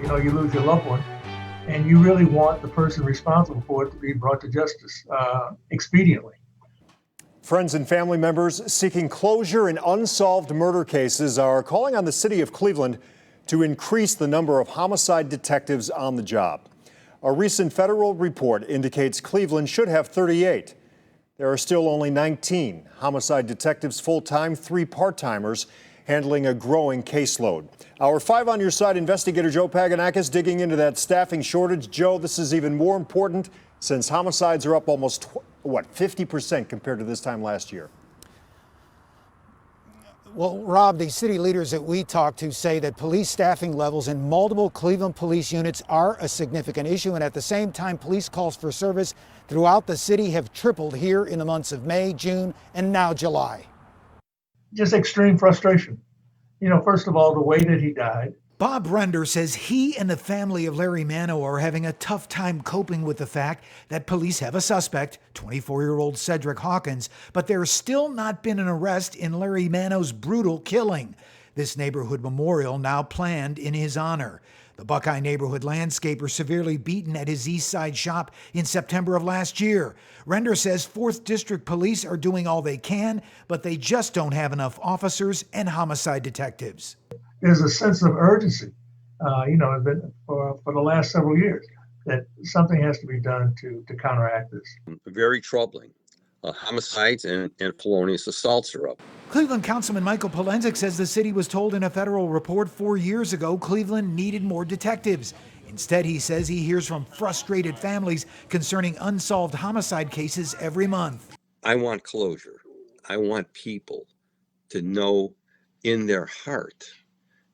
You know, you lose your loved one, and you really want the person responsible for it to be brought to justice expediently. Friends and family members seeking closure in unsolved murder cases are calling on the city of Cleveland to increase the number of homicide detectives on the job. A recent federal report indicates Cleveland should have 38. There are still only 19 homicide detectives full-time, 3 part-timers, handling a growing caseload. Our 5 on Your Side investigator Joe Pagonakis digging into that staffing shortage. Joe, this is even more important since homicides are up almost, 50% compared to this time last year. Well, Rob, the city leaders that we talked to say that police staffing levels in multiple Cleveland police units are a significant issue. And at the same time, police calls for service throughout the city have tripled here in the months of May, June, and now July. Just extreme frustration. You know, first of all, the way that he died. Bob Render says he and the family of Larry Mano are having a tough time coping with the fact that police have a suspect, 24-year-old Cedric Hawkins, but there's still not been an arrest in Larry Mano's brutal killing. This neighborhood memorial now planned in his honor. The Buckeye neighborhood landscaper severely beaten at his East Side shop in September of last year. Render says 4th District Police are doing all they can, but they just don't have enough officers and homicide detectives. There's a sense of urgency, for the last several years, that something has to be done to counteract this. Very troubling. Homicides and felonious assaults are up. Cleveland Councilman Michael POLENSEK says the city was told in a federal report 4 years ago Cleveland needed more detectives. Instead, he says he hears from frustrated families concerning unsolved homicide cases every month. I want closure. I want people to know in their heart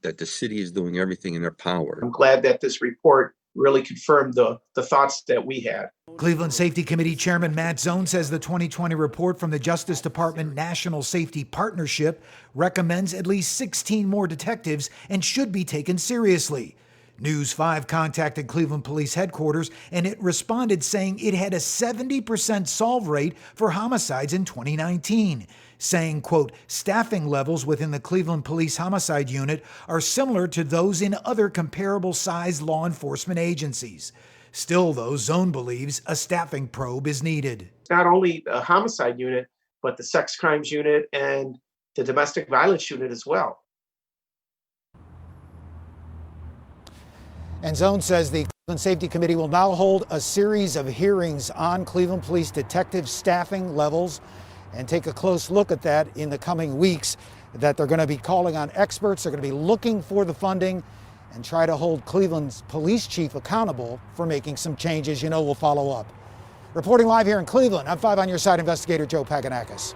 that the city is doing everything in their power. I'm glad that this report really confirmed the thoughts that we had. Cleveland Safety Committee Chairman Matt Zone says the 2020 report from the Justice Department National Safety Partnership recommends at least 16 more detectives and should be taken seriously. News 5 contacted Cleveland Police Headquarters and it responded saying it had a 70% solve rate for homicides in 2019, saying, quote, staffing levels within the Cleveland Police Homicide Unit are similar to those in other comparable sized law enforcement agencies. Still, though, Zone believes a staffing probe is needed. Not only the homicide unit, but the sex crimes unit and the domestic violence unit as well. And Zone says the Cleveland Safety Committee will now hold a series of hearings on Cleveland Police detective staffing levels and take a close look at that in the coming weeks, that they're going to be calling on experts, they're going to be looking for the funding and try to hold Cleveland's police chief accountable for making some changes. You know, we'll follow up. Reporting live here in Cleveland, I'm 5 on Your Side investigator Joe Pagonakis.